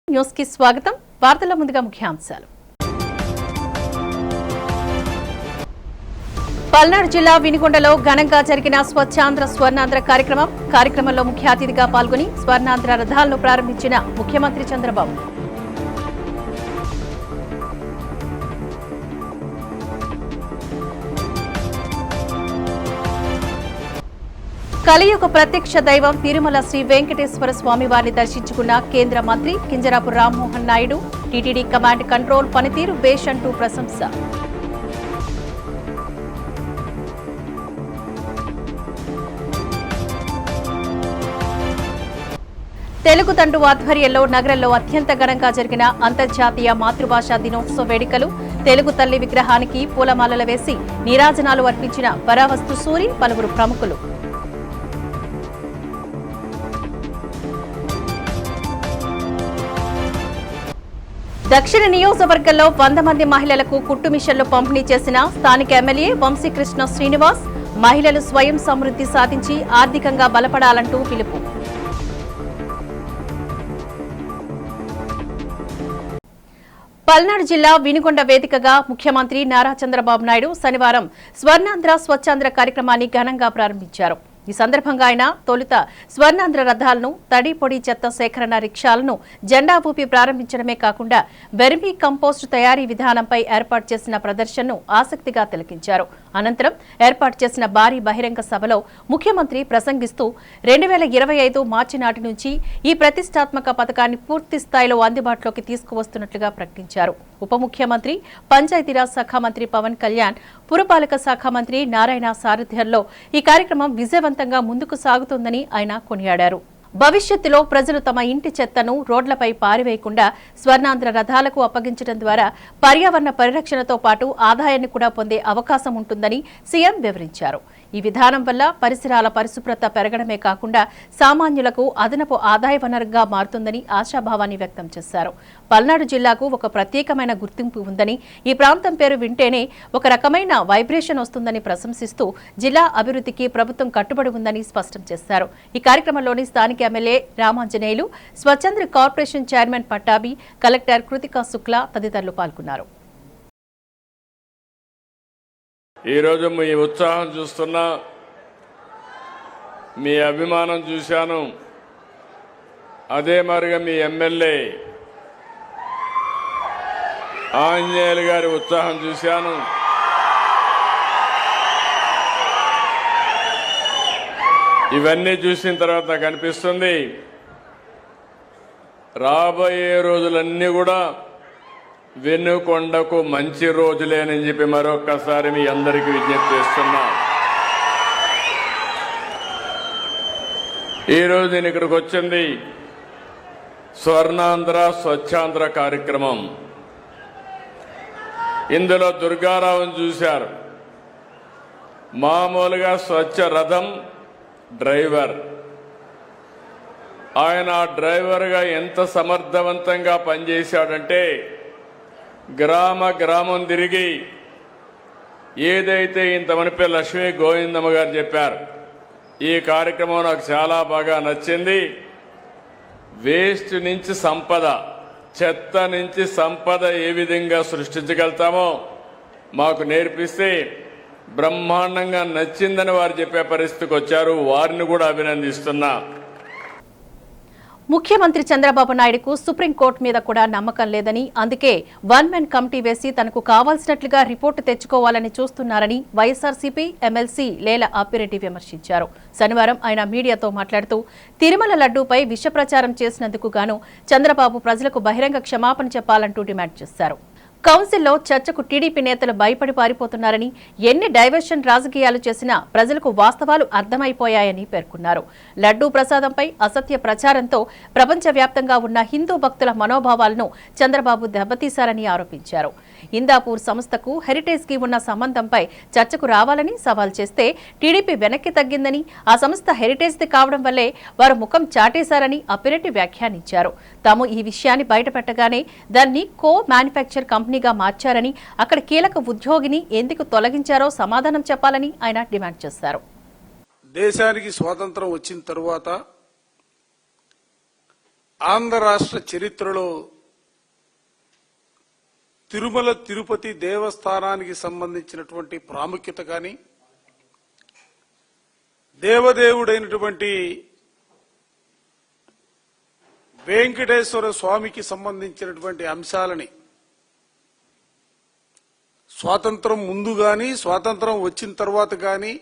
News కి స్వాగతం. వార్తల ముందుగా ముఖ్యాంశాలు. పల్నాడు జిల్లా వినుకొండలో ఘనంగా జరిగిన స్వచ్ఛాంధ్ర స్వర్ణాంధ్ర కార్యక్రమంలో ముఖ్య అతిథిగా పాల్గొని స్వర్ణాంధ్ర రథాలను ప్రారంభించిన ముఖ్యమంత్రి చంద్రబాబు. కలియుగ ప్రత్యక్ష దైవం తిరుమల శ్రీ వెంకటేశ్వర స్వామి వారిని దర్శించుకున్న కేంద్ర మంత్రి Kinjarapu Rammohan Naidu. TTD command control పనితీరు బేష్ అంటూ ప్రశంస. తెలుగు తండ్రు ఆధ్వర్యంలో నగరంలో అత్యంత ఘనంగా జరిగిన అంతర్జాతీయ మాతృభాషా దినోత్సవ వేడుకలు. తెలుగు తల్లి విగ్రహానికి పూలమాలలు వేసి నీరాజనాలు అర్పించిన పరావస్తు సూరి పలువురు ప్రముఖులు. దక్షిణ నియోజకవర్గంలో 100 మంది మహిళలకు కుట్టు మిషన్లు పంపిణీ చేసిన స్థానిక ఎమ్మెల్యే వంశీకృష్ణ శ్రీనివాస్. మహిళలు స్వయం సమృద్ధి సాధించి ఆర్థికంగా బలపడాలంటూ పిలుపు. పల్నాడు జిల్లా వినుకొండ వేదికగా ముఖ్యమంత్రి నారా చంద్రబాబు నాయుడు శనివారం స్వర్ణాంధ్ర స్వచ్ఛాంధ్ర కార్యక్రమాన్ని ఘనంగా ప్రారంభించారు. ఈ సందర్భంగా ఆయన తొలుత స్వర్ణాంధ్ర రథాలను, తడి పొడి చెత్త సేకరణ రిక్షాలను జెండా ఊపి ప్రారంభించడమే కాకుండా వెర్మీ కంపోస్ట్ తయారీ విధానంపై ఏర్పాటు చేసిన ప్రదర్శనను ఆసక్తిగా తిలకించారు. అనంతరం ఏర్పాటు చేసిన భారీ బహిరంగ సభలో ముఖ్యమంత్రి ప్రసంగిస్తూ 2025 మార్చి నాటి నుంచి ఈ ప్రతిష్టాత్మక పథకాన్ని పూర్తి స్థాయిలో అందుబాటులోకి తీసుకువస్తున్నట్లుగా ప్రకటించారు. ఉప ముఖ్యమంత్రి, పంచాయతీరాజ్ శాఖ మంత్రి పవన్ కళ్యాణ్, పురపాలక శాఖ మంత్రి నారాయణ సారథ్యంలో ఈ కార్యక్రమం విజయవంతంగా ముందుకు సాగుతోందని ఆయన కొనియాడారు. భవిష్యత్తులో ప్రజలు తమ ఇంటి చెత్తను రోడ్లపై పారివేయకుండా స్వర్ణాంధ్ర రథాలకు అప్పగించడం ద్వారా పర్యావరణ పరిరక్షణతో పాటు ఆదాయాన్ని కూడా పొందే అవకాశం ఉంటుందని సీఎం వివరించారు. ఈ విధానం వల్ల పరిసరాల పరిశుభ్రత పెరగడమే కాకుండా సామాన్యులకు అదనపు ఆదాయ వనరుగా మారుతుందని ఆశాభావాన్ని వ్యక్తం చేశారు. పల్నాడు జిల్లాకు ఒక ప్రత్యేకమైన గుర్తింపు ఉందని, ఈ ప్రాంతం పేరు వింటేనే ఒక రకమైన వైబ్రేషన్ వస్తుందని ప్రశంసిస్తూ జిల్లా అభివృద్ధికి ప్రభుత్వం కట్టుబడి ఉందని స్పష్టం చేశారు. ఈ కార్యక్రమంలోని స్థానిక MLA Ramanjaneyulu, Swachhandhra corporation chairman Pattabhi, collector Kritika Shukla తదితరులు పాల్గొన్నారు. ఈరోజు మీ ఉత్సాహం చూస్తున్నా, మీ అభిమానం చూశాను. అదే మరిగా మీ ఎమ్మెల్యే ఆంజనేయులు గారి ఉత్సాహం చూశాను. ఇవన్నీ చూసిన తర్వాత నాకు అనిపిస్తుంది, రాబోయే రోజులన్నీ కూడా వెనుకొండకు మంచి రోజులేనని చెప్పి మరొక్కసారి మీ అందరికీ విజ్ఞప్తి చేస్తున్నా. ఈరోజు నేను ఇక్కడికి వచ్చింది స్వర్ణాంధ్ర స్వచ్ఛాంధ్ర కార్యక్రమం. ఇందులో దుర్గారావుని చూశారు. మామూలుగా స్వచ్ఛ రథం డ్రైవర్. ఆయన డ్రైవర్గా ఎంత సమర్థవంతంగా పనిచేశాడంటే, గ్రామం తిరిగి ఏదైతే ఇంతమని పేరు లక్ష్మీ గోవిందమ్మ గారు చెప్పారు, ఈ కార్యక్రమం నాకు చాలా బాగా నచ్చింది. వేస్ట్ నుంచి సంపద, చెత్త నుంచి సంపద ఏ విధంగా సృష్టించగలుగుతామో మాకు నేర్పిస్తే బ్రహ్మాండంగా నచ్చిందని వారు చెప్పే పరిస్థితికి వచ్చారు. వారిని కూడా అభినందిస్తున్నా. ముఖ్యమంత్రి చంద్రబాబు నాయుడుకు సుప్రీంకోర్టు మీద కూడా నమ్మకం లేదని, అందుకే 1 మెన్ కమిటీ వేసి తనకు కావాల్సినట్లుగా రిపోర్టు తెచ్చుకోవాలని చూస్తున్నారని వైఎస్ఆర్సీపీ ఎమ్మెల్సీ లేల ఆపిరెడ్డి విమర్శించారు. శనివారం ఆయన మీడియాతో మాట్లాడుతూ తిరుమల లడ్డూపై విష ప్రచారం చేసినందుకు గాను చంద్రబాబు ప్రజలకు బహిరంగ క్షమాపణ చెప్పాలంటూ డిమాండ్ చేశారు. కౌన్సిల్లో చర్చకు టీడీపీ నేతలు భయపడి పారిపోతున్నారని, ఎన్ని డైవర్షన్ రాజకీయాలు చేసినా ప్రజలకు వాస్తవాలు అర్థమైపోయాయని పేర్కొన్నారు. లడ్డూ ప్రసాదంపై అసత్య ప్రచారంతో ప్రపంచవ్యాప్తంగా ఉన్న హిందూ భక్తుల మనోభావాలను చంద్రబాబు దెబ్బతీశారని ఆరోపించారు. ఇందాపూర్ సంస్థకు హెరిటేజ్ కి ఉన్న సంబంధంపై చర్చకు రావాలని సవాల్ చేస్తే టీడీపీ వెనక్కి తగ్గిందని, ఆ సంస్థ హెరిటేజ్ ది కావడం వల్లే వారు ముఖం చాటేశారని అప్పిరెడ్డి వ్యాఖ్యానించారు. తాము ఈ విషయాన్ని బయటపెట్టగానే దాన్ని కో మ్యానుఫ్యాక్చర్ కంపెనీగా మార్చారని, అక్కడ కీలక ఉద్యోగిని ఎందుకు తొలగించారో సమాధానం చెప్పాలని ఆయన డిమాండ్ చేశారు. దేశానికి స్వాతంత్రం వచ్చిన తరువాత ఆంధ్ర రాష్ట్ర చరిత్రలో తిరుమల తిరుపతి దేవస్థానానికి సంబంధించినటువంటి ప్రాముఖ్యత కానీ, దేవదేవుడైనటువంటి వెంకటేశ్వర స్వామికి సంబంధించినటువంటి అంశాలని స్వాతంత్రం ముందు గాని స్వాతంత్రం వచ్చిన తర్వాత గాని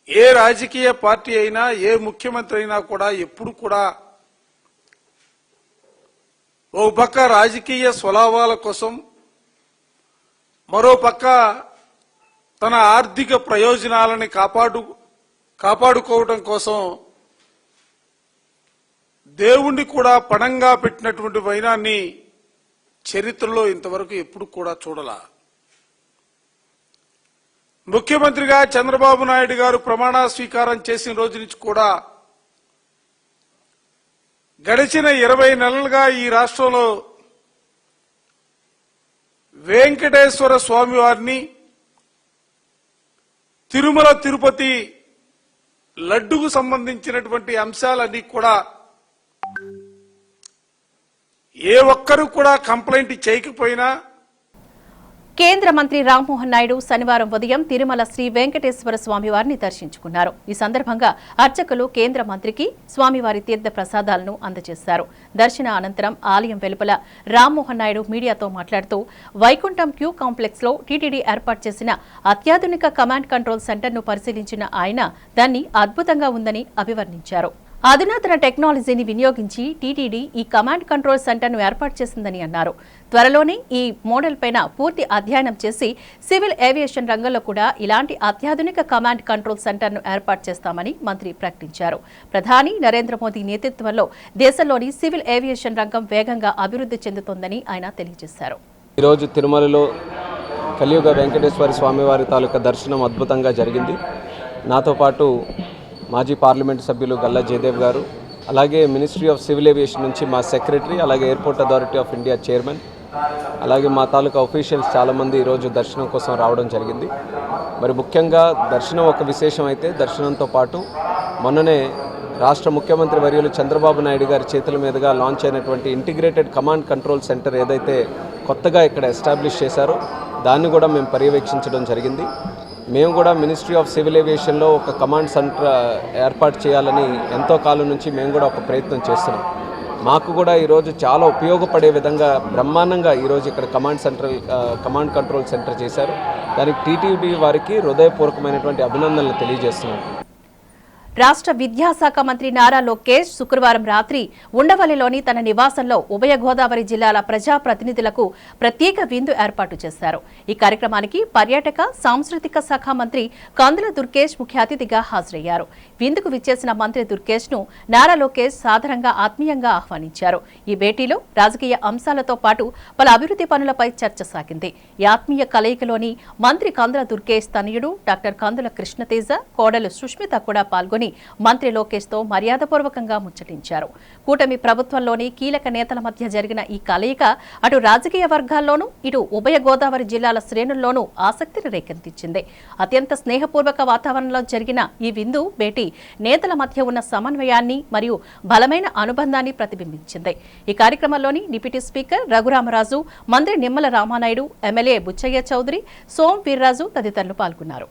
ఏ రాజకీయ పార్టీ అయినా ఏ ముఖ్యమంత్రి అయినా కూడా ఎప్పుడు కూడా ఓ పక్క రాజకీయ స్వలాభాల కోసం, మరో పక్క తన ఆర్థిక ప్రయోజనాలని కాపాడుకోవడం కోసం దేవుణ్ణి కూడా పణంగా పెట్టినటువంటి వైనాన్ని చరిత్రలో ఇంతవరకు ఎప్పుడు కూడా చూడలా. ముఖ్యమంత్రిగా చంద్రబాబు నాయుడు గారు ప్రమాణ స్వీకారం చేసిన రోజు నుంచి కూడా గడిచిన 20 నెలలుగా ఈ రాష్ట్రంలో వెంకటేశ్వర స్వామి వారిని, తిరుమల తిరుపతి లడ్డుకు సంబంధించినటువంటి అంశాలన్నీ కూడా ఏ ఒక్కరూ కూడా కంప్లైంట్ చేయకపోయినా కేంద్ర మంత్రి రామ్మోహన్ నాయుడు శనివారం ఉదయం తిరుమల శ్రీ వెంకటేశ్వర స్వామివారిని దర్శించుకున్నారు. ఈ సందర్భంగా అర్చకులు కేంద్ర మంత్రికి స్వామివారి తీర్థ ప్రసాదాలను అందజేశారు. దర్శన అనంతరం ఆలయం వెలుపల రామ్మోహన్ నాయుడు మీడియాతో మాట్లాడుతూ, వైకుంఠం క్యూ కాంప్లెక్స్ లో టీటీడీ ఏర్పాటు చేసిన అత్యాధునిక కమాండ్ కంట్రోల్ సెంటర్ను పరిశీలించిన ఆయన దాన్ని అద్భుతంగా ఉందని అభివర్ణించారు. అధునాతన టెక్నాలజీని వినియోగించి టీటీడీ ఈ కమాండ్ కంట్రోల్ సెంటర్ను ఏర్పాటు చేసిందని అన్నారు. త్వరలోనే ఈ మోడల్ పైన పూర్తి అధ్యయనం చేసి సివిల్ ఏవియేషన్ రంగంలో కూడా ఇలాంటి అత్యాధునిక కమాండ్ కంట్రోల్ సెంటర్ను ఏర్పాటు చేస్తామని మంత్రి ప్రకటించారు. ప్రధాని నరేంద్ర మోదీ నేతృత్వంలో దేశంలోని సివిల్ ఏవియేషన్ రంగం వేగంగా అభివృద్ధి చెందుతోందని ఆయన తెలియజేశారు. ఈరోజు తిరుమలలో కలియుగ వెంకటేశ్వర స్వామివారి తాలూకా దర్శనం అద్భుతంగా జరిగింది. నాతో పాటు మాజీ పార్లమెంటు సభ్యులు గల్లా జయదేవ్ గారు, అలాగే మినిస్ట్రీ ఆఫ్ సివిల్ ఏవియేషన్ నుంచి మా సెక్రటరీ, అలాగే airport authority of India chairman, అలాగే మా తాలూకా అఫీషియల్స్ చాలామంది ఈరోజు దర్శనం కోసం రావడం జరిగింది. మరి ముఖ్యంగా దర్శనం ఒక విశేషం అయితే, దర్శనంతో పాటు మొన్ననే రాష్ట్ర ముఖ్యమంత్రి వర్యులు చంద్రబాబు నాయుడు గారి చేతుల మీదుగా లాంచ్ అయినటువంటి ఇంటిగ్రేటెడ్ కమాండ్ కంట్రోల్ సెంటర్ ఏదైతే కొత్తగా ఇక్కడ ఎస్టాబ్లిష్ చేశారో దాన్ని కూడా మేము పర్యవేక్షించడం జరిగింది. మేము కూడా మినిస్ట్రీ ఆఫ్ సివిల్ ఏవియేషన్లో ఒక కమాండ్ సెంటర్ ఏర్పాటు చేయాలని ఎంతో కాలం నుంచి మేము కూడా ఒక ప్రయత్నం చేస్తున్నాం. మాకు కూడా ఈరోజు చాలా ఉపయోగపడే విధంగా బ్రహ్మాండంగా ఈరోజు ఇక్కడ కమాండ్ కంట్రోల్ సెంటర్ చేశారు. దానికి టీటీడీ వారికి హృదయపూర్వకమైనటువంటి అభినందనలు తెలియజేస్తున్నాం. రాష్ట్ర విద్యాశాఖ మంత్రి నారా లోకేష్ శుక్రవారం రాత్రి ఉండవల్లిలోని తన నివాసంలో ఉభయ గోదావరి జిల్లాల ప్రజాప్రతినిధులకు ప్రత్యేక విందు ఏర్పాటు చేశారు. ఈ కార్యక్రమానికి పర్యాటక సాంస్కృతిక శాఖ మంత్రి కందుల దుర్గేష్ ముఖ్య అతిథిగా హాజరయ్యారు. విందుకు విచ్చేసిన మంత్రి దుర్గేష్ ను నారా లోకేష్ సాదరంగా ఆత్మీయంగా ఆహ్వానించారు. ఈ భేటీలో రాజకీయ అంశాలతో పాటు పలు అభివృద్ధి పనులపై చర్చ సాగింది. ఈ ఆత్మీయ కలయికలోని మంత్రి కందుల దుర్గేష్ తనయుడు డాక్టర్ కందుల కృష్ణతేజ, కోడలు సుష్మిత కూడా పాల్గొని మంత్రి లోకేష్ తో మర్యాదపూర్వకంగా ముచ్చటించారు. కూటమి ప్రభుత్వంలోని కీలక నేతల మధ్య జరిగిన ఈ కలయిక అటు రాజకీయ వర్గాల్లోనూ ఇటు ఉభయ గోదావరి జిల్లాల శ్రేణుల్లోనూ ఆసక్తిని రేకెత్తించింది. అత్యంత స్నేహపూర్వక వాతావరణంలో జరిగిన ఈ విందు భేటీ నేతల మధ్య ఉన్న సమన్వయాన్ని మరియు బలమైన అనుబంధాన్ని ప్రతిబింబించింది. ఈ కార్యక్రమంలోని డిప్యూటీ స్పీకర్ రఘురామరాజు, మంత్రి నిమ్మల రామానాయుడు, ఎమ్మెల్యే బుచ్చయ్య చౌదరి, సోం వీర్రాజు తదితరులు పాల్గొన్నారు.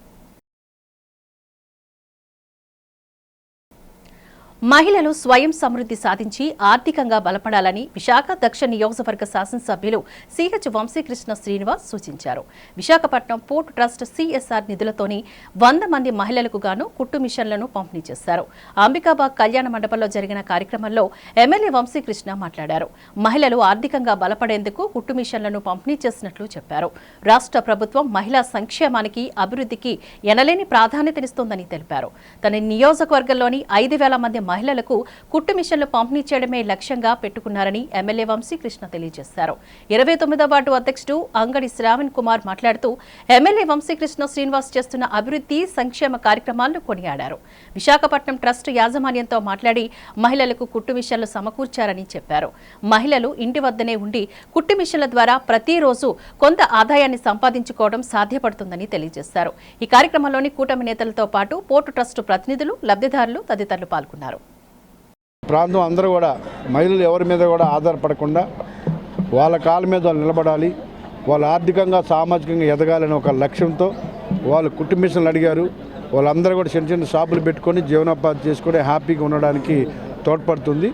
మహిళలు స్వయం సమృద్ధి సాధించి ఆర్థికంగా బలపడాలని విశాఖ దక్షిణ నియోజకవర్గ శాసనసభ్యులు సిహెచ్ వంశీకృష్ణ శ్రీనివాస్ సూచించారు. విశాఖపట్నం పోర్ట్ ట్రస్ట్ సిఎస్ఆర్ నిధులతోని 100 మంది మహిళలకు గాను కుట్టు మిషన్లను పంపిణీ చేశారు. అంబికాబాగ్ కళ్యాణ మండపంలో జరిగిన కార్యక్రమంలో ఎమ్మెల్యే వంశీకృష్ణ మాట్లాడారు. మహిళలు ఆర్థికంగా బలపడేందుకు కుట్టు మిషన్లను పంపిణీ చేసినట్లు చెప్పారు. రాష్ట్ర ప్రభుత్వం మహిళా సంక్షేమానికి అభివృద్ధికి ఎనలేని ప్రాధాన్యతనిస్తోందని తెలిపారు. తన నియోజకవర్గంలోని 5,000 మంది మహిళలకు కుట్టు మిషన్లు పంపిణీ చేయడమే లక్ష్యంగా పెట్టుకున్నారని ఎమ్మెల్యే వంశీకృష్ణ తెలియజేశారు. 29వ వార్డు అధ్యక్షుడు అంగడి శ్రావణ్ కుమార్ మాట్లాడుతూ ఎమ్మెల్యే వంశీకృష్ణ శ్రీనివాస్ చేస్తున్న అభివృద్ధి సంక్షేమ కార్యక్రమాలను కొనియాడారు. విశాఖపట్నం ట్రస్ట్ యాజమాన్యంతో మాట్లాడి మహిళలకు కుట్టు మిషన్లు సమకూర్చారని చెప్పారు. మహిళలు ఇంటి వద్దనే ఉండి కుట్టు మిషన్ల ద్వారా ప్రతిరోజు కొంత ఆదాయాన్ని సంపాదించుకోవడం సాధ్యపడుతుందని తెలియజేశారు. ఈ కార్యక్రమంలోని కూటమి నేతలతో పాటు పోర్టు ట్రస్ట్ ప్రతినిధులు, లబ్ధిదారులు తదితరులు పాల్గొన్నారు. ప్రాంతం అందరూ కూడా మహిళలు ఎవరి మీద కూడా ఆధారపడకుండా వాళ్ళ కాళ్ళ మీద వాళ్ళు నిలబడాలి, వాళ్ళు ఆర్థికంగా సామాజికంగా ఎదగాలని ఒక లక్ష్యంతో వాళ్ళు కుట్టు మిషన్లు అడిగారు. వాళ్ళందరూ కూడా చిన్న చిన్న షాపులు పెట్టుకొని జీవనోపాధి చేసుకొని హ్యాపీగా ఉండడానికి తోడ్పడుతుంది.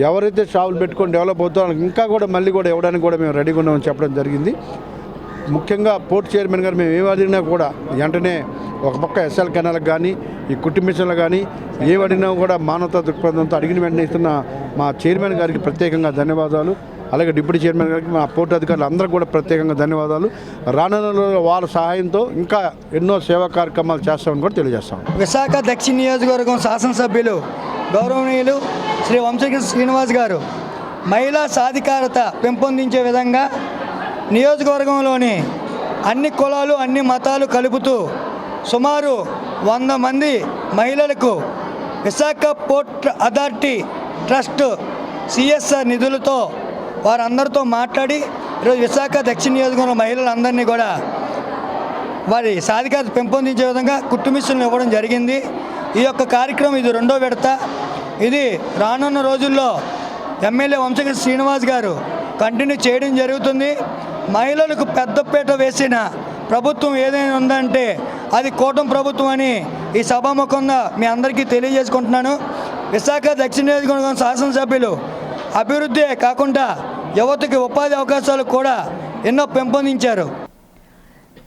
ఎవరైతే షాపులు పెట్టుకొని డెవలప్ అవుతారో ఇంకా కూడా మళ్ళీ కూడా ఇవ్వడానికి కూడా మేము రెడీగా ఉన్నామని చెప్పడం జరిగింది. ముఖ్యంగా పోర్ట్ చైర్మన్ గారు మేము ఏం అడిగినా కూడా వెంటనే ఒక పక్క ఎస్ఎల్ కెనాలకు కానీ ఈ కుట్టు మిషన్లు కానీ ఏం అడిగినా కూడా మానవతా దృక్పథంతో అడిగిన వెంటనే ఇస్తున్న మా చైర్మన్ గారికి ప్రత్యేకంగా ధన్యవాదాలు. అలాగే డిప్యూటీ చైర్మన్ గారికి, మా పోర్టు అధికారులు అందరూ కూడా ప్రత్యేకంగా ధన్యవాదాలు. రానున్న వాళ్ళ సహాయంతో ఇంకా ఎన్నో సేవా కార్యక్రమాలు చేస్తామని కూడా తెలియజేస్తాం. విశాఖ దక్షిణ నియోజకవర్గం శాసనసభ్యులు గౌరవనీయులు శ్రీ వంశీకృష్ణ శ్రీనివాస్ గారు మహిళా సాధికారత పెంపొందించే విధంగా నియోజకవర్గంలోని అన్ని కులాలు, అన్ని మతాలు కలుపుతూ సుమారు 100 మంది మహిళలకు Visakha port authority trust CSR నిధులతో వారందరితో మాట్లాడి ఈరోజు విశాఖ దక్షిణ నియోజకవర్గం మహిళలందరినీ కూడా వారి సాధికారత పెంపొందించే విధంగా కుట్టు మిషన్లు ఇవ్వడం జరిగింది. ఈ యొక్క కార్యక్రమం ఇది 2వ విడత. ఇది రానున్న రోజుల్లో ఎమ్మెల్యే వంశీకృష్ణ శ్రీనివాస్ గారు కంటిన్యూ చేయడం జరుగుతుంది. మహిళలకు పెద్దపీట వేసిన ప్రభుత్వం ఏదైనా ఉందంటే అది కూటమి ప్రభుత్వం అని ఈ సభాముఖంగా మీ అందరికీ తెలియజేసుకుంటున్నాను. విశాఖ దక్షిణ నియోజకవర్గం శాసనసభ్యులు అభివృద్ధే కాకుండా యువతకి ఉపాధి అవకాశాలు కూడా ఎన్నో పెంపొందించారు.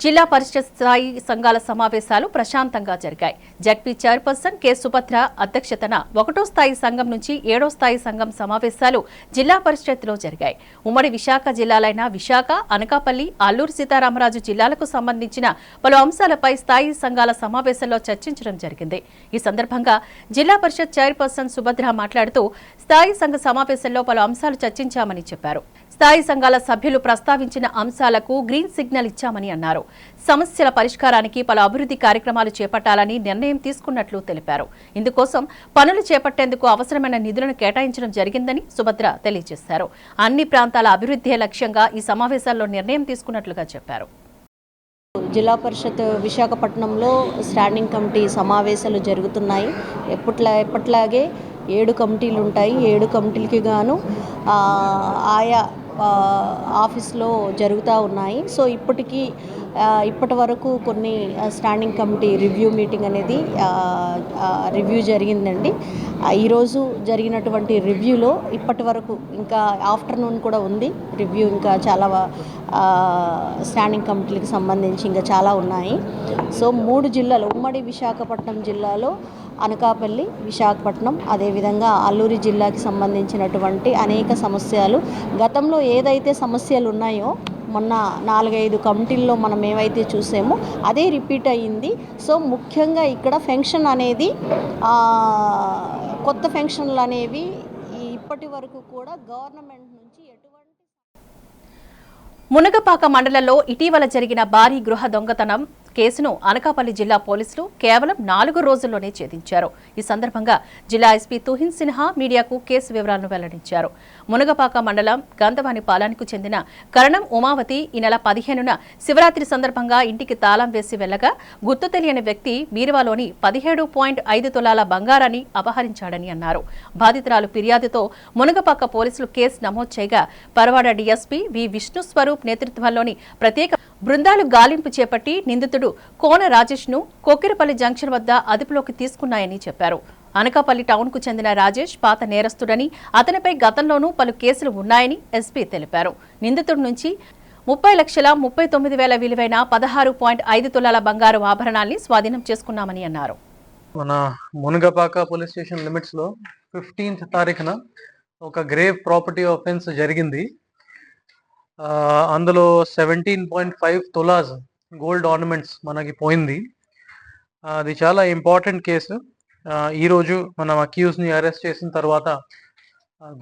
జిల్లా పరిషత్ స్థాయి సంఘాల సమావేశాలు ప్రశాంతంగా జరిగాయి. జడ్పీ చైర్పర్సన్ కె సుభద్ర అధ్యక్షతన 1వ స్థాయి సంఘం నుంచి 7వ స్థాయి సంఘం సమావేశాలు జిల్లా పరిషత్లో జరిగాయి. ఉమ్మడి విశాఖ జిల్లాలైన విశాఖ, అనకాపల్లి, అల్లూరు సీతారామరాజు జిల్లాలకు సంబంధించిన పలు అంశాలపై స్థాయి సంఘాల సమావేశంలో చర్చించడం జరిగింది. ఈ సందర్భంగా జిల్లా పరిషత్ చైర్పర్సన్ సుభద్ర మాట్లాడుతూ స్థాయి సంఘ సమావేశంలో పలు అంశాలు చర్చించామని చెప్పారు. స్థాయి సంఘాల సభ్యులు ప్రస్తావించిన అంశాలకు గ్రీన్ సిగ్నల్ ఇచ్చామని అన్నారు. సమస్యల పరిష్కారానికి పలు అభివృద్ధి కార్యక్రమాలు చేపట్టాలని నిర్ణయం తీసుకున్నట్లు తెలిపారు. ఇందుకోసం పనులు చేపట్టేందుకు అవసరమైన నిధులను కేటాయించడం జరిగిందని సుభద్ర తెలియజేశారు. అన్ని ప్రాంతాల అభివృద్ధి లక్ష్యంగా ఈ సమావేశాల్లో నిర్ణయం తీసుకున్నట్లుగా చెప్పారు. జిల్లా పరిషత్ విశాఖపట్నంలో స్టాండింగ్ కమిటీ సమావేశాలు జరుగుతున్నాయి. ఎప్పట్లాగే 7 కమిటీలు ఉంటాయి. 7 కమిటీలకి గాను ఆయా ఆఫీస్లో జరుగుతూ ఉన్నాయి. సో ఇప్పటి వరకు కొన్ని స్టాండింగ్ కమిటీ రివ్యూ మీటింగ్ అనేది రివ్యూ జరిగిందండి. ఈరోజు జరిగినటువంటి రివ్యూలో ఇప్పటి వరకు ఇంకా ఆఫ్టర్నూన్ కూడా ఉంది రివ్యూ. ఇంకా చాలా స్టాండింగ్ కమిటీలకు సంబంధించి ఇంకా చాలా ఉన్నాయి. సో 3 జిల్లాలు, ఉమ్మడి విశాఖపట్నం జిల్లాలో అనకాపల్లి, విశాఖపట్నం, అదేవిధంగా అల్లూరి జిల్లాకి సంబంధించినటువంటి అనేక సమస్యలు, గతంలో ఏదైతే సమస్యలు ఉన్నాయో మొన్న 4-5 కమిటీల్లో మనం ఏవైతే చూసామో అదే రిపీట్ అయ్యింది. సో ముఖ్యంగా ఇక్కడ ఫెన్షన్ అనేది కొత్త ఫెన్షన్లు అనేవి ఇప్పటి వరకు కూడా గవర్నమెంట్ నుంచి ఎటువంటి మునగపాక మండలంలో ఇటీవల జరిగిన భారీ గృహ దొంగతనం కేసును అనకాపల్లి జిల్లా పోలీసులు కేవలం 4 రోజుల్లోనే ఛేదించారు. ఈ సందర్భంగా జిల్లా ఎస్పీ తుహిన్ సిన్హా మీడియాకు కేసు వివరాలను వెల్లడించారు. మునగపాక మండలం గంధవాని పాలానికి చెందిన కరణం ఉమావతి ఈ నెల 15న శివరాత్రి సందర్భంగా ఇంటికి తాళం వేసి వెళ్లగా గుర్తు తెలియని వ్యక్తి బీరువాలోని 17.5 తులాల బంగారాన్ని అపహరించాడని అన్నారు. బాధితురాలు ఫిర్యాదుతో మునగపాక పోలీసులు కేసు నమోదు చేయగా పరవాడ డీఎస్పీ వి విష్ణు స్వరూప్ నేతృత్వంలోని ప్రత్యేక బృందాలు గాలింపు చేపట్టి నిందితుడు కోన రాజేష్ ను కొక్కిరపల్లి జంక్షన్ వద్ద అదుపులోకి తీసుకున్నాయని చెప్పారు. అనకాపల్లి టౌన్కు చెందిన రాజేష్ పాత నేరస్తుడని, అతనిపై గతంలోనూ పలు కేసులు ఉన్నాయని ఎస్పీ తెలిపారు. నిందితుడి నుంచి 30,39,000 విలువైన 16.5 తులాల బంగారు ఆభరణాల్ని స్వాధీనం చేసుకున్నామని అన్నారు. మన మునగపాక పోలీస్ స్టేషన్ లిమిట్స్ లో 15th తారీఖున ఒక గ్రేవ్ ప్రాపర్టీ ఆఫెన్స్ జరిగింది. అందులో 17.5 తులాస్ గోల్డ్ ఆర్నమెంట్స్ మనకి పోయింది. అది చాలా ఇంపార్టెంట్ కేసు. ఈరోజు మనం అక్యూజ్ని అరెస్ట్ చేసిన తర్వాత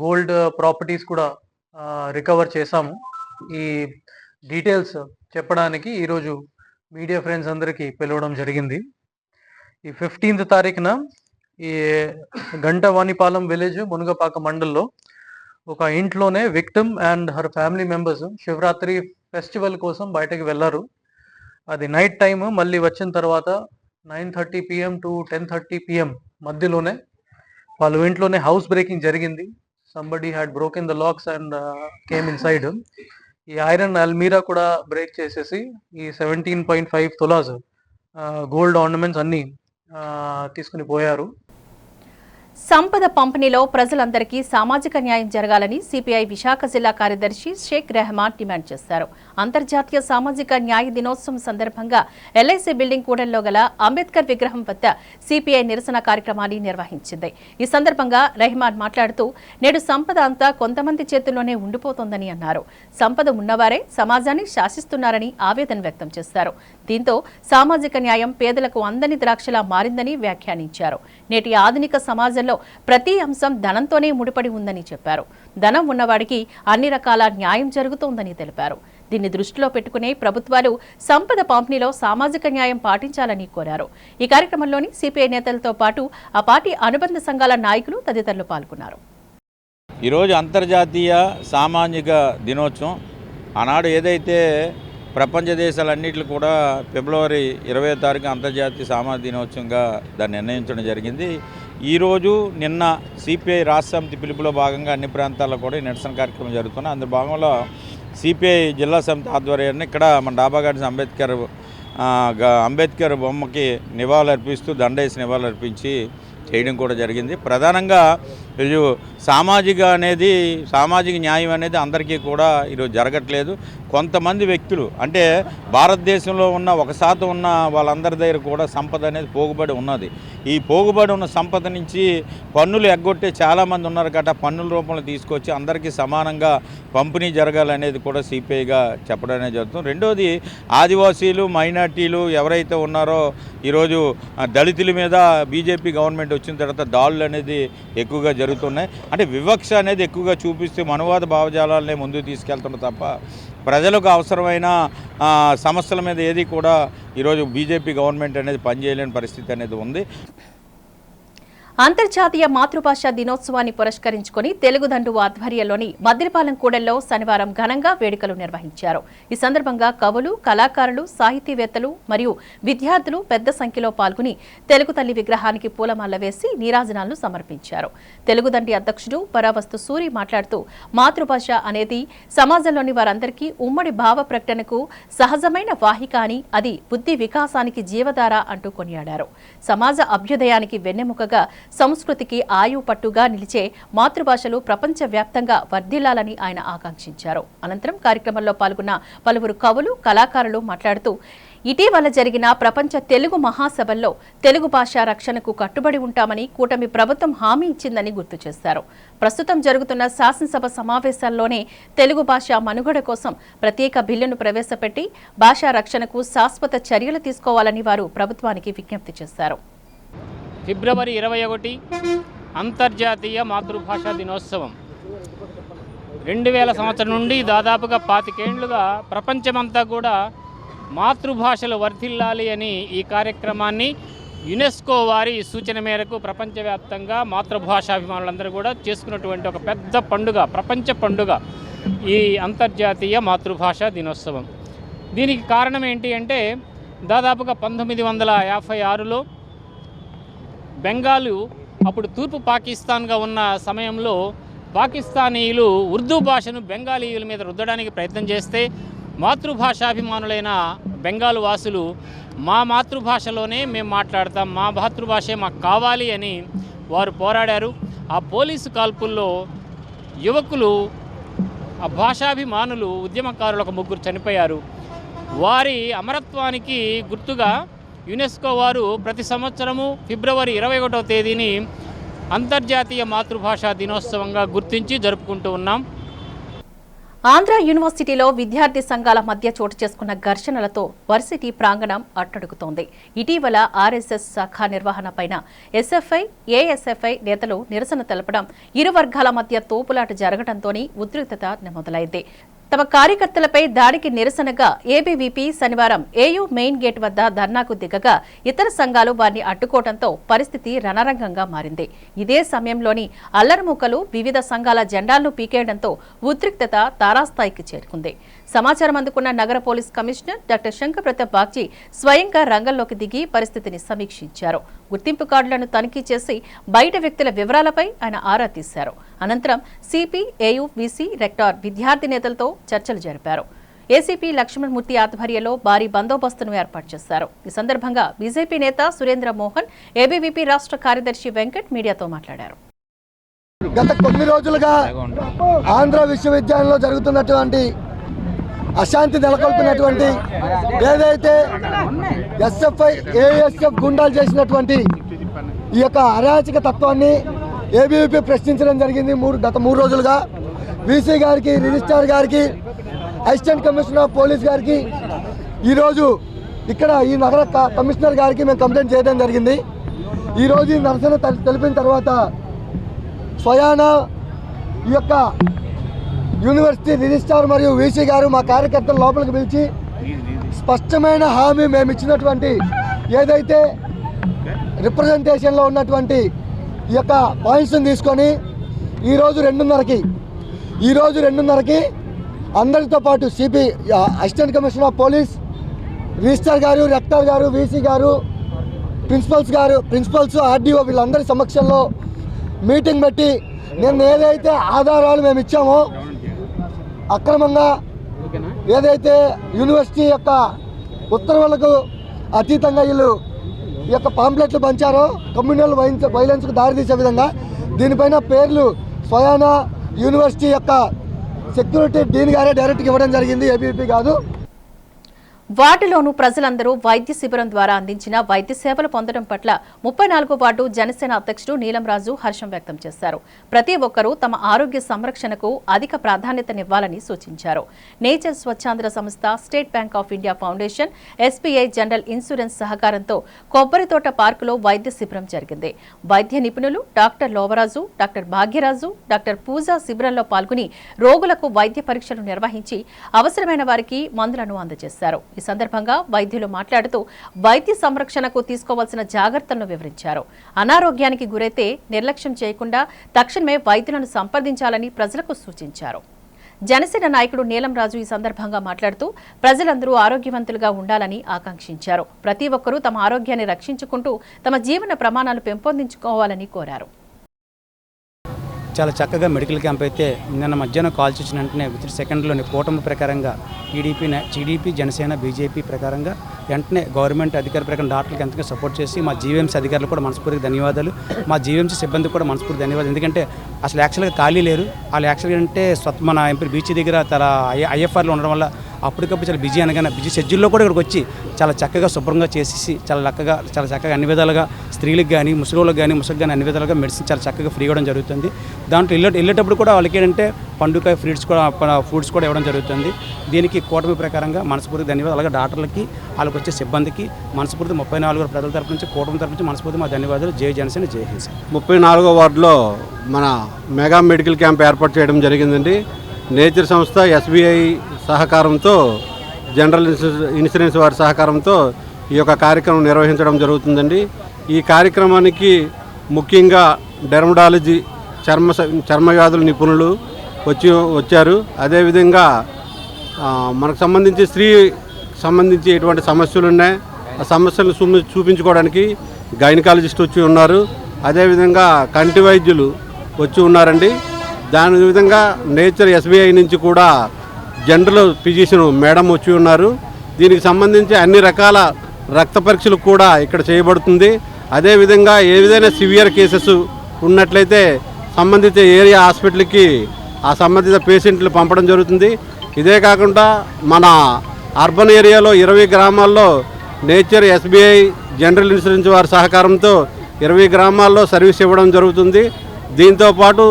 గోల్డ్ ప్రాపర్టీస్ కూడా రికవర్ చేశాము. ఈ డీటెయిల్స్ చెప్పడానికి ఈరోజు మీడియా ఫ్రెండ్స్ అందరికీ పిలవడం జరిగింది. ఈ 15th తారీఖున ఈ గంటవాణిపాలెం విలేజ్ మునగపాక మండల్లో ఒక ఇంట్లోనే victim and her family members Shivaratri festival కోసం బయటకు వెళ్ళారు. అది నైట్ టైమ్ మళ్ళీ వచ్చిన తర్వాత 9:30 PM to 10:30 PM మధ్యలోనే వాళ్ళు ఇంట్లోనే హౌస్ బ్రేకింగ్ జరిగింది. Somebody had broken the lakhs and came in side. ఈ ఐరన్ అల్మీరా కూడా బ్రేక్ చేసేసి ఈ 17.5 తులాస్ గోల్డ్ ఆర్నమెంట్స్ అన్ని తీసుకుని పోయారు. సంపద పంపిణీలో ప్రజలందరికీ సామాజిక న్యాయం జరగాలని సిపిఐ విశాఖ జిల్లా కార్యదర్శి షేక్ రెహమాన్ డిమాండ్ చేశారు. అంతర్జాతీయ సామాజిక న్యాయ దినోత్సవం సందర్భంగా ఎల్ఐసి బిల్డింగ్ కూడల్లో గల అంబేద్కర్ విగ్రహం వద్ద సిపిఐ నిరసన కార్యక్రమాన్ని నిర్వహించింది. ఈ సందర్భంగా రెహమాన్ మాట్లాడుతూ నేడు సంపద అంతా కొంతమంది చేతుల్లోనే ఉండిపోతోందని అన్నారు. సంపద ఉన్నవారే సమాజాన్ని శాసిస్తున్నారని ఆవేదన వ్యక్తం చేశారు. దీంతో సామాజిక న్యాయం పేదలకు అందని ద్రాక్షలా మారిందని వ్యాఖ్యానించారు. నేటి ఆధునిక సమాజంలో ప్రతి అంశం ధనంతోనే ముడిపడి ఉందని చెప్పారు. ధనం ఉన్నవాడికి అన్ని రకాల న్యాయం జరుగుతోందని తెలిపారు. దీన్ని దృష్టిలో పెట్టుకునే ప్రభుత్వాలు సంపద పంపిణీలో సామాజిక న్యాయం పాటించాలని కోరారు. ఈ కార్యక్రమంలోని సిపిఐ నేతలతో పాటు ఆ పార్టీ అనుబంధ సంఘాల నాయకులు తదితరులు పాల్గొన్నారు. ఈరోజు అంతర్జాతీయ సామాజిక దినోత్సవం. ఆనాడు ఏదైతే ప్రపంచ దేశాలన్నింటిలో కూడా ఫిబ్రవరి 20వ తారీఖు అంతర్జాతీయ సామాజిక దినోత్సవంగా దాన్ని నిర్ణయించడం జరిగింది. ఈరోజు నిన్న సిపిఐ రాష్ట్ర సమితి పిలుపులో భాగంగా అన్ని ప్రాంతాల్లో కూడా నిరసన కార్యక్రమం జరుగుతున్నాయి. అందులో భాగంలో సిపిఐ జిల్లా సమితి ఆధ్వర్యాన్ని ఇక్కడ మన డాబా గార్డెన్స్ అంబేద్కర్ బొమ్మకి నివాళులర్పిస్తూ దండేసి నివాళులర్పించి చేయడం కూడా జరిగింది. ప్రధానంగా ఈరోజు సామాజిక న్యాయం అనేది అందరికీ కూడా ఈరోజు జరగట్లేదు. కొంతమంది వ్యక్తులు అంటే భారతదేశంలో ఉన్న 1% ఉన్న వాళ్ళందరి దగ్గర కూడా సంపద అనేది పోగుబడి ఉన్నది. ఈ పోగుబడి ఉన్న సంపద నుంచి పన్నులు ఎగ్గొట్టే చాలామంది ఉన్నారు కాబట్టి పన్నుల రూపంలో తీసుకొచ్చి అందరికీ సమానంగా పంపిణీ జరగాలనేది కూడా సిపిఐగా చెప్పడం అనేది జరుగుతుంది. రెండోది ఆదివాసీలు మైనార్టీలు ఎవరైతే ఉన్నారో ఈరోజు దళితుల మీద బీజేపీ గవర్నమెంట్ వచ్చిన తర్వాత దాడులు అనేది ఎక్కువగా జరుగుతున్నాయి. అంటే వివక్ష అనేది ఎక్కువగా చూపిస్తూ మనువాద భావజాలాలనే ముందుకు తీసుకెళ్తున్నారు తప్ప ప్రజలకు అవసరమైన సమస్యల మీద ఏది కూడా ఈరోజు బీజేపీ గవర్నమెంట్ అనేది పనిచేయలేని పరిస్థితి అనేది ఉంది. అంతర్జాతీయ మాతృభాషా దినోత్సవాన్ని పురస్కరించుకుని తెలుగుదండు ఆధ్వర్యంలోని మద్దిలపాలెం కూడల్లో శనివారం ఘనంగా వేడుకలు నిర్వహించారు. ఈ సందర్భంగా కవులు, కళాకారులు, సాహితీవేత్తలు మరియు విద్యార్థులు పెద్ద సంఖ్యలో పాల్గొని తెలుగు తల్లి విగ్రహానికి పూలమాల వేసి నీరాజనాలను సమర్పించారు. తెలుగుదండి అధ్యక్షుడు పరావస్తు సూరి మాట్లాడుతూ మాతృభాష అనేది సమాజంలోని వారందరికీ ఉమ్మడి భావ ప్రకటనకు సహజమైన వాహిక అని, అది బుద్ధి వికాసానికి జీవధార అంటూ కొనియాడారు. సమాజ అభ్యుదయానికి వెన్నెముకగా, సంస్కృతికి ఆయువు పట్టుగా నిలిచే మాతృభాషలు ప్రపంచవ్యాప్తంగా వర్ధిల్లాలని ఆయన ఆకాంక్షించారు. అనంతరం కార్యక్రమంలో పాల్గొన్న పలువురు కవులు, కళాకారులు మాట్లాడుతూ ఇటీవల జరిగిన ప్రపంచ తెలుగు మహాసభల్లో తెలుగు భాష రక్షణకు కట్టుబడి ఉంటామని కూటమి ప్రభుత్వం హామీ ఇచ్చిందని గుర్తు చేశారు. ప్రస్తుతం జరుగుతున్న శాసనసభ సమావేశాల్లోనే తెలుగు భాష మనుగడ కోసం ప్రత్యేక బిల్లును ప్రవేశపెట్టి భాషా రక్షణకు శాశ్వత చర్యలు తీసుకోవాలని వారు ప్రభుత్వానికి విజ్ఞప్తి చేశారు. ఫిబ్రవరి 21 అంతర్జాతీయ మాతృభాషా దినోత్సవం. 2000 సంవత్సరం నుండి దాదాపుగా 25 ఏళ్లుగా ప్రపంచమంతా కూడా మాతృభాషలు వర్ధిల్లాలి అని ఈ కార్యక్రమాన్ని యునెస్కో వారి సూచన మేరకు ప్రపంచవ్యాప్తంగా మాతృభాషాభిమానులందరూ కూడా చేసుకున్నటువంటి ఒక పెద్ద పండుగ, ప్రపంచ పండుగ ఈ అంతర్జాతీయ మాతృభాషా దినోత్సవం. దీనికి కారణం ఏంటి అంటే దాదాపుగా 1956లో బెంగాలు అప్పుడు తూర్పు పాకిస్తాన్గా ఉన్న సమయంలో పాకిస్తానీయులు ఉర్దూ భాషను బెంగాలీయుల మీద రుద్దడానికి ప్రయత్నం చేస్తే మాతృభాషాభిమానులైన బెంగాల్ వాసులు మా మాతృభాషలోనే మేము మాట్లాడతాం, మా మాతృభాషే మాకు కావాలి అని వారు పోరాడారు. ఆ పోలీసు కాల్పుల్లో యువకులు, ఆ భాషాభిమానులు, ఉద్యమకారులు ఒక 3 చనిపోయారు. వారి అమరత్వానికి గుర్తుగా యునెస్కో వారు ప్రతి సంవత్సరము ఫిబ్రవరి 21వ తేదీని అంతర్జాతీయ మాతృభాషా దినోత్సవంగా గుర్తించి జరుపుకుంటూ ఉన్నాం. ఆంధ్ర యూనివర్సిటీలో విద్యార్థి సంఘాల మధ్య చోటు చేసుకున్న ఘర్షణలతో వర్సిటీ ప్రాంగణం అట్టడుగుతోంది. ఇటీవల ఆర్ఎస్ఎస్ శాఖ నిర్వహణపైన ఎస్ఎఫ్ఐ, ఏఎస్ఎఫ్ఐ నేతలు నిరసన తెలపడం, ఇరు వర్గాల మధ్య తోపులాట జరగడంతోనే ఉద్రిక్తత మొదలైంది. తమ కార్యకర్తలపై దాడికి నిరసనగా ఏబీవీపీ శనివారం ఏయూ మెయిన్ గేట్ వద్ద ధర్నాకు దిగగా ఇతర సంఘాలు వారిని అడ్డుకోవడంతో పరిస్థితి రణరంగంగా మారింది. ఇదే సమయంలోని అల్లరిమూకలు వివిధ సంఘాల జెండాలను పీకేయడంతో ఉద్రిక్తత తారాస్థాయికి చేరుకుంది. సమాచారం అందుకున్న నగర police commissioner doctor Shankar Pratap Bagchi స్వయంగా రంగంలోకి దిగి పరిస్థితిని సమీక్షించారు. గుర్తింపు కార్డులను తనిఖీ చేసి బయట వ్యక్తుల వివరాలపై ఆయన ఆరా తీశారు. అనంతరం సిపి, ఏయూ, వీసీ, రెక్టార్, విద్యార్థి నేతలతో చర్చలు జరిపారు. ఏసీపీ లక్ష్మణమూర్తి ఆధ్వర్యంలో భారీ బందోబస్తును ఏర్పాటు చేశారు. ఈ సందర్భంగా బీజేపీ నేత సురేంద్ర మోహన్, ఏబీవీపీ రాష్ట్ర కార్యదర్శి వెంకట్ మీడియాతో మాట్లాడారు. గత కొన్ని రోజులుగా ఆంధ్ర విశ్వవిద్యాలయంలో జరుగుతున్నటువంటి అశాంతి నెలకొల్పినటువంటి ఏదైతే ఎస్ఎఫ్ఐ, ఏఎస్ఎఫ్ గుండాలు చేసినటువంటి ఈ యొక్క అరాచక తత్వాన్ని ఏబీవీపీ ప్రశ్నించడం జరిగింది. గత 3 రోజులుగా వీసీ గారికి, రిజిస్ట్రార్ గారికి, అసిస్టెంట్ కమిషనర్ ఆఫ్ పోలీస్ గారికి, ఈరోజు ఇక్కడ ఈ నగర కమిషనర్ గారికి మేము కంప్లైంట్ చేయడం జరిగింది. ఈరోజు ఈ నిరసన తెలిపిన తర్వాత స్వయాన ఈ యొక్క యూనివర్సిటీ రిజిస్ట్రార్ మరియు వీసీ గారు మా కార్యకర్తలు లోపలికి పిలిచి స్పష్టమైన హామీ మేము ఇచ్చినటువంటి ఏదైతే రిప్రజెంటేషన్లో ఉన్నటువంటి ఈ యొక్క పాయింట్స్ని తీసుకొని ఈరోజు 2:30కి అందరితో పాటు CP, assistant commissioner of police, registrar గారు, రెక్టార్ గారు, వీసీ గారు, ప్రిన్సిపల్స్, ఆర్డీఓ వీళ్ళందరి సమక్షంలో మీటింగ్ పెట్టి నిన్న ఏదైతే ఆధారాలు మేము ఇచ్చామో అక్రమంగా ఏదైతే యూనివర్సిటీ యొక్క ఉత్తర్వులకు అతీతంగా వీళ్ళు ఈ యొక్క పాంప్లెట్లు పంచారో కమ్యూనల్ వైలెన్స్కు దారితీసే విధంగా దీనిపైన పేర్లు స్వయాన యూనివర్సిటీ యొక్క సెక్యూరిటీ డీన్ గారే డైరెక్ట్గా ఇవ్వడం జరిగింది, ఏబీవీపీ కాదు. వార్డులోనూ ప్రజలందరూ వైద్య శిబిరం ద్వారా అందించిన వైద్య సేవలు పొందడం పట్ల 34వ వార్డు జనసేన అధ్యక్షుడు నీలంరాజు హర్షం వ్యక్తం చేశారు. ప్రతి ఒక్కరూ తమ ఆరోగ్య సంరక్షణకు అధిక ప్రాధాన్యతనివ్వాలని సూచించారు. నేచర్ స్వచ్ఛాంధ్ర సంస్థ, state bank of India foundation, SBI general insurance సహకారంతో కొబ్బరితోట పార్కులో వైద్య శిబిరం జరిగింది. వైద్య నిపుణులు doctor Lovaraju, doctor Bhagyaraju, doctor Pooja శిబిరంలో పాల్గొని రోగులకు వైద్య పరీక్షలు నిర్వహించి అవసరమైన వారికి మందులను అందజేశారు. ఈ సందర్భంగా వైద్యులు మాట్లాడుతూ వైద్య సంరక్షణకు తీసుకోవాల్సిన జాగ్రత్తలను వివరించారు. అనారోగ్యానికి గురైతే నిర్లక్ష్యం చేయకుండా తక్షణమే వైద్యులను సంప్రదించాలని ప్రజలకు సూచించారు. జనసేన నాయకుడు నీలంరాజు ఈ సందర్భంగా మాట్లాడుతూ ప్రజలందరూ ఆరోగ్యవంతులుగా ఉండాలని ఆకాంక్షించారు. ప్రతి ఒక్కరూ తమ ఆరోగ్యాన్ని రక్షించుకుంటూ తమ జీవన ప్రమాణాలు పెంపొందించుకోవాలని కోరారు. చాలా చక్కగా మెడికల్ క్యాంప్ అయితే నిన్న మధ్యాహ్నం కాల్ చేసిన వెంటనే విత్ సెకండ్లోని కూటమి ప్రకారంగా టీడీపీ, జనసేన, బీజేపీ ప్రకారంగా వెంటనే గవర్నమెంట్ అధికారి ప్రకారం డాక్టర్లకు ఎంతగా సపోర్ట్ చేసి మా జీవీఎంసీ అధికారులు కూడా మనస్ఫూర్తిగా ధన్యవాదాలు. మా జీవీఎంసీ సిబ్బందికి కూడా మనస్ఫూర్తి ధన్యవాదాలు. ఎందుకంటే అసలు యాక్చువల్గా ఖాళీ లేరు. వాళ్ళు యాక్చువల్గా అంటే మన ఎంపీ బీచ్ దగ్గర తన ఐఎఫ్ఆర్లో ఉండడం వల్ల అప్పటికప్పుడు చాలా బిజీ అనగానే బిజీ షెడ్యూల్లో కూడా ఇక్కడికి వచ్చి చాలా చక్కగా శుభ్రంగా చేసేసి చాలా చక్కగా అన్ని విధాలుగా స్త్రీలకు కానీ, ముసలిళ్ళకి కానీ, అన్ని విధాలుగా మెడిసిన్ చాలా చక్కగా ఫ్రీ ఇవ్వడం జరుగుతుంది. దాంట్లో వెళ్ళేటప్పుడు కూడా వాళ్ళకి ఏంటంటే పండుగ ఫ్రూట్స్ కూడా ఇవ్వడం జరుగుతుంది. దీనికి కూటమి ప్రకారంగా మనస్ఫూర్తి ధన్యవాదాలు. అలాగే డాక్టర్లకి, వాళ్ళకి వచ్చే సిబ్బందికి మనస్ఫూర్తి 34 ప్రజల తరపు నుంచి, కూటమి తరపు నుంచి మనస్ఫూర్తి మా ధన్యవాదాలు. జై జనసేన, జై హింద్. 34వ వార్డులో మన మెగా మెడికల్ క్యాంప్ ఏర్పాటు చేయడం జరిగిందండి. నేచర్ సంస్థ, ఎస్బీఐ సహకారంతో, జనరల్ ఇన్సూరెన్స్ వారి సహకారంతో ఈ యొక్క కార్యక్రమం నిర్వహించడం జరుగుతుందండి. ఈ కార్యక్రమానికి ముఖ్యంగా డెర్మటాలజీ, చర్మవ్యాధుల నిపుణులు వచ్చారు. అదేవిధంగా మనకు సంబంధించి సంబంధించి ఎటువంటి సమస్యలు ఉన్నాయి ఆ సమస్యలను చూపించుకోవడానికి గైనకాలజిస్ట్ వచ్చి ఉన్నారు. అదేవిధంగా కంటి వైద్యులు వచ్చి ఉన్నారండి. దాని విధంగా నేచర్ ఎస్బీఐ నుంచి కూడా జనరల్ ఫిజిషియన్ మేడం వచ్చి ఉన్నారు. దీనికి సంబంధించి అన్ని రకాల రక్త పరీక్షలు కూడా ఇక్కడ చేయబడుతుంది. అదేవిధంగా ఏదైనా సివియర్ కేసెస్ ఉన్నట్లయితే సంబంధిత ఏరియా హాస్పిటల్కి ఆ సంబంధిత పేషెంట్లు పంపడం జరుగుతుంది. ఇదే కాకుండా మన అర్బన్ ఏరియాలో 20 గ్రామాల్లో నేచర్ SBI జనరల్ ఇన్సూరెన్స్ వారి సహకారంతో 20 గ్రామాల్లో సర్వీస్ ఇవ్వడం జరుగుతుంది. దీంతోపాటు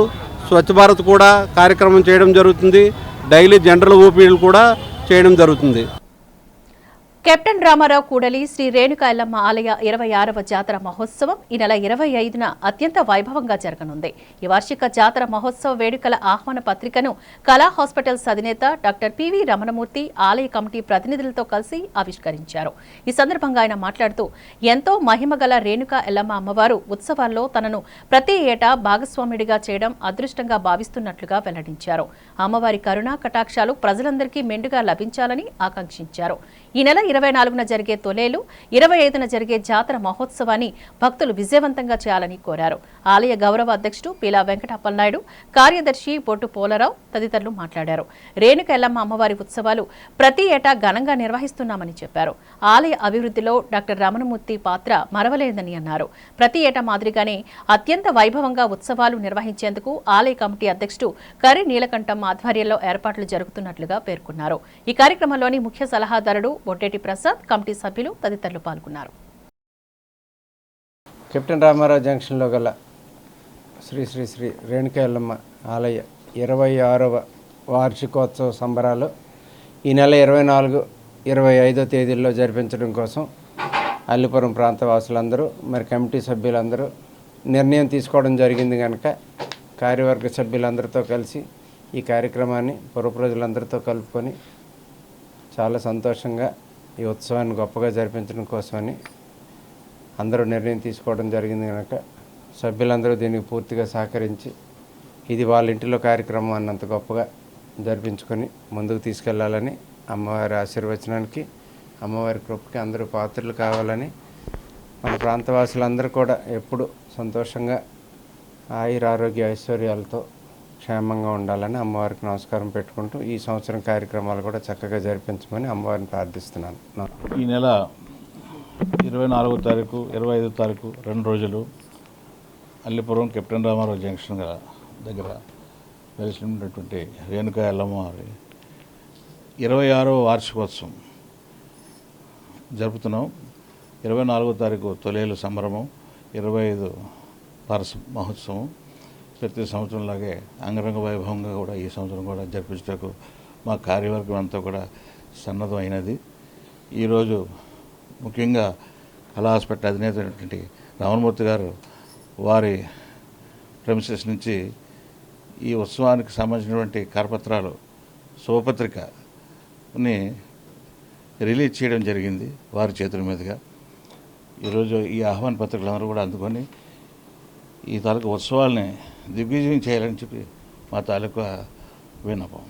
స్వచ్ఛ భారత్ కూడా కార్యక్రమం చేయడం జరుగుతుంది. డైలీ జనరల్ ఓపీలు కూడా చేయడం జరుగుతుంది. కెప్టెన్ రామారావు కూడలి శ్రీ రేణుకా ఎల్లమ్మ ఆలయ 26వ జాతర మహోత్సవం ఈ నెల 25న అత్యంత వైభవంగా జరగనుంది. ఈ వార్షిక జాతర మహోత్సవ వేడుకల ఆహ్వాన పత్రికను కళా హాస్పిటల్స్ అధినేత డాక్టర్ పివి రమణమూర్తి ఆలయ కమిటీ ప్రతినిధులతో కలిసి ఆవిష్కరించారు. ఈ సందర్భంగా ఆయన మాట్లాడుతూ ఎంతో మహిమగల రేణుకా ఎల్లమ్మ అమ్మవారు ఉత్సవాల్లో తనను ప్రతి ఏటా భాగస్వాముడిగా చేయడం అదృష్టంగా భావిస్తున్నట్లుగా వెల్లడించారు. అమ్మవారి కరుణా కటాక్షాలు ప్రజలందరికీ మెండుగా లభించాలని ఆకాంక్షించారు. ఈ నెల 24న జరిగే తొలేలు, 25న జరిగే జాతర మహోత్సవాన్ని భక్తులు విజయవంతంగా చేయాలని కోరారు. ఆలయ గౌరవ అధ్యక్షుడు పీలా వెంకటప్పలనాయుడు, కార్యదర్శి బొట్టు పోలరావు తదితరులు మాట్లాడారు. రేణుక ఎల్లమ్మ అమ్మవారి ఉత్సవాలు ప్రతి ఏటా ఘనంగా నిర్వహిస్తున్నామని చెప్పారు. ఆలయ అభివృద్ధిలో డాక్టర్ రమణమూర్తి పాత్ర మరవలేదని అన్నారు. ప్రతి ఏటా మాదిరిగానే అత్యంత వైభవంగా ఉత్సవాలు నిర్వహించేందుకు ఆలయ కమిటీ అధ్యక్షుడు కరి నీలకంఠం ఆధ్వర్యంలో ఏర్పాట్లు జరుగుతున్నట్లుగా పేర్కొన్నారు. ఈ కార్యక్రమంలోని ముఖ్య సలహాదారుడు బొట్టేటి ప్రసాద్, కమిటీ సభ్యులు తదితరులు పాల్గొన్నారు. కెప్టెన్ రామారావు జంక్షన్లో గల శ్రీ శ్రీ శ్రీ రేణుకా ఎల్లమ్మ ఆలయ 26వ వార్షికోత్సవ సంబరాలు ఈ నెల 24, 25వ తేదీల్లో జరిపించడం కోసం అల్లిపురం ప్రాంత వాసులందరూ మరి కమిటీ సభ్యులందరూ నిర్ణయం తీసుకోవడం జరిగింది. కనుక కార్యవర్గ సభ్యులందరితో కలిసి ఈ కార్యక్రమాన్ని పుర ప్రజలందరితో కలుపుకొని చాలా సంతోషంగా ఈ ఉత్సవాన్ని గొప్పగా జరిపించడం కోసమని అందరూ నిర్ణయం తీసుకోవడం జరిగింది. కనుక సభ్యులందరూ దీనికి పూర్తిగా సహకరించి ఇది వాళ్ళ ఇంటిలో కార్యక్రమం అన్నంత గొప్పగా జరిపించుకొని ముందుకు తీసుకెళ్లాలని, అమ్మవారి ఆశీర్వచనానికి, అమ్మవారి కృపకి అందరూ పాత్రలు కావాలని, మన ప్రాంతవాసులందరూ కూడా ఎప్పుడు సంతోషంగా ఆయురారోగ్య ఐశ్వర్యాలతో క్షేమంగా ఉండాలని అమ్మవారికి నమస్కారం పెట్టుకుంటూ ఈ సంవత్సరం కార్యక్రమాలు కూడా చక్కగా జరిపించమని అమ్మవారిని ప్రార్థిస్తున్నాను. ఈ నెల 24వ తారీఖు, 25వ తారీఖు 2 రోజులు అల్లిపురం కెప్టెన్ రామారావు జంక్షన్ దగ్గర వెలిసినటువంటి రేణుకా ఎల్లమ్మ 26వ వార్షికోత్సవం జరుపుతున్నాం. 24వ తారీఖు తొలేలు సంబరము, 25 వార్ష మహోత్సవం. ప్రతి సంవత్సరంలాగే అంగరంగ వైభవంగా కూడా ఈ సంవత్సరం కూడా జరిపించడానికి మా కార్యవర్గం అంతా కూడా సన్నద్ధం అయినది. ఈరోజు ముఖ్యంగా కళా హాస్పిటల్ అధినేత అయినటువంటి రమణమూర్తి గారు వారి ప్రెమిసెస్ నుంచి ఈ ఉత్సవానికి సంబంధించినటువంటి కరపత్రాలు, శుభపత్రికని రిలీజ్ చేయడం జరిగింది వారి చేతుల మీదుగా. ఈరోజు ఈ ఆహ్వాన పత్రికలందరూ కూడా అందుకొని ఈ తాలూకా ఉత్సవాల్ని దిగ్విజయం చేయాలని చెప్పి మా తాలూకా విన్నపం.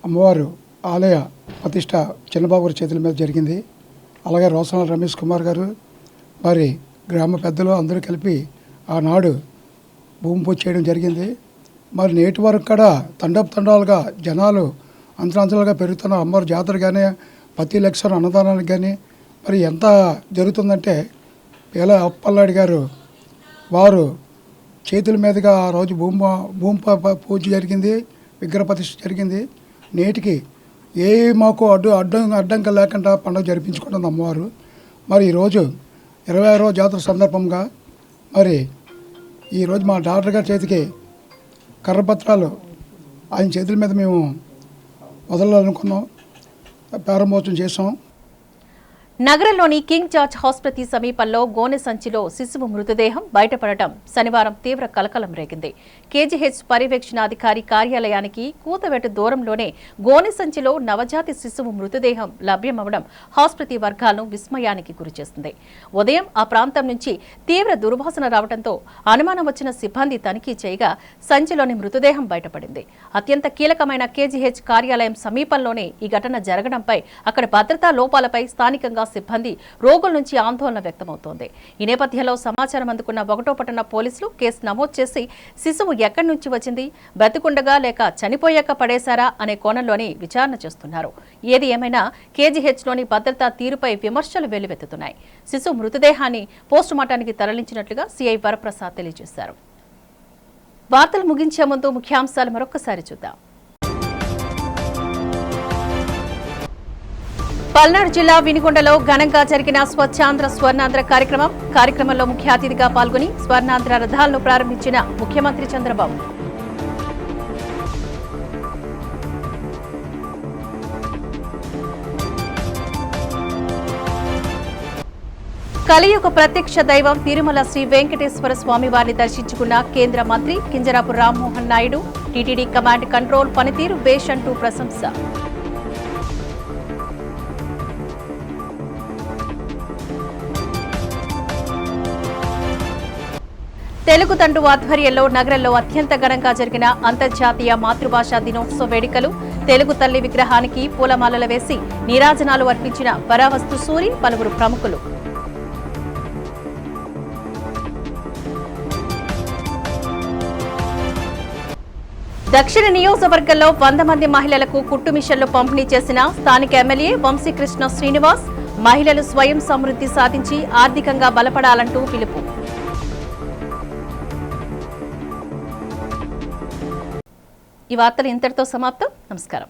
అమ్మవారు ఆలయ ప్రతిష్ట చిన్నబాబు గారి చేతుల మీద జరిగింది. అలాగే రోసన రమేష్ కుమార్ గారు వారి గ్రామ పెద్దలు అందరూ కలిపి ఆనాడు భూమి పూజ చేయడం జరిగింది. మరి నేటి వరకు కూడా తండాలుగా జనాలు అంతరాంతరాలుగా పెరుగుతున్న అమ్మవారి జాతర కానీ, ప్రతి లక్షల అన్నదానానికి కానీ మరి ఎంత జరుగుతుందంటే పీల అప్పలనాయుడు గారు వారు చేతుల మీదుగా ఆ రోజు భూమి పూజ జరిగింది, విగ్రహ ప్రతిష్ఠ జరిగింది. నేటికి ఏ మాకు అడ్డంక లేకుండా పండుగ జరిపించుకుంటుంది అమ్మవారు. మరి ఈరోజు 26వ జాతర సందర్భంగా మరి ఈరోజు మా డాక్టర్ గారి చేతికి కర్రపత్రాలు ఆయన చేతుల మీద మేము వదలాలనుకున్నాం, ప్రారంభోత్సవం చేసాం. నగరంలోని కింగ్ జార్జ్ ఆసుపత్రి సమీపంలో గోనె సంచిలో శిశువు మృతదేహం బయటపడటం శనివారం తీవ్ర కలకలం రేగింది. కేజీహెచ్ పర్యవేక్షణాధికారి కార్యాలయానికి కూతవేటు దూరంలోనే గోనె సంచిలో నవజాతి శిశువు మృతదేహం లభ్యమవడం ఆసుపత్రి వర్గాలను విస్మయానికి గురిచేస్తుంది. ఉదయం ఆ ప్రాంతం నుంచి తీవ్ర దుర్వాసన రావడంతో అనుమానం వచ్చిన సిబ్బంది తనిఖీ చేయగా సంచిలోని మృతదేహం బయటపడింది. అత్యంత కీలకమైన కేజీహెచ్ కార్యాలయం సమీపంలోనే ఈ ఘటన జరగడంపై అక్కడ భద్రతా లోపాలపై స్థానికంగా సిబ్బంది, రోగుల నుంచి ఆందోళన వ్యక్తమవుతోంది. ఈ నేపథ్యంలో సమాచారం అందుకున్న 1వ పట్టణ పోలీసులు కేసు నమోదు చేసి శిశువు ఎక్కడి నుంచి వచ్చింది, బ్రతికుండగా లేక చనిపోయాక పడేశారా అనే కోణంలోని విచారణ చేస్తున్నారు. ఏది ఏమైనా కేజీహెచ్లోని భద్రతా తీరుపై విమర్శలు వెల్లువెత్తుతున్నాయి. శిశువు మృతదేహాన్ని పోస్టుమార్టానికి తరలించినట్లుగా సిఐ వరప్రసాద్ తెలియజేశారు. వార్తలు ముగించే ముందు ముఖ్యాంశాలు మరొకసారి చూద్దాం. పల్నాడు జిల్లా వినుకొండలో ఘనంగా జరిగిన స్వచ్ఛాంధ్ర స్వర్ణాంధ్ర కార్యక్రమంలో ముఖ్య అతిథిగా పాల్గొని స్వర్ణాంధ్ర రథాలను ప్రారంభించిన ముఖ్యమంత్రి చంద్రబాబు. కలియుగ ప్రత్యక్ష దైవం తిరుమల శ్రీ వెంకటేశ్వర స్వామి వారిని దర్శించుకున్న కేంద్ర మంత్రి Kinjarapu Rammohan Naidu. TTD command control పనితీరు బేష్ అంటూ ప్రశంస. తెలుగు తండ్రు ఆధ్వర్యంలో నగరంలో అత్యంత ఘనంగా జరిగిన అంతర్జాతీయ మాతృభాషా దినోత్సవ వేడుకలు. తెలుగు తల్లి విగ్రహానికి పూలమాలలు వేసి నీరాజనాలు అర్పించిన పరావస్తు సూరి పలువురు ప్రముఖులు. దక్షిణ నియోజకవర్గంలో 100 మంది మహిళలకు కుట్టు మిషన్లు పంపిణీ చేసిన స్థానిక ఎమ్మెల్యే వంశీకృష్ణ శ్రీనివాస్. మహిళలు స్వయం సమృద్ధి సాధించి ఆర్థికంగా బలపడాలంటూ పిలుపు. ఈ వార్తలు ఇంతటితో సమాప్తం. నమస్కారం.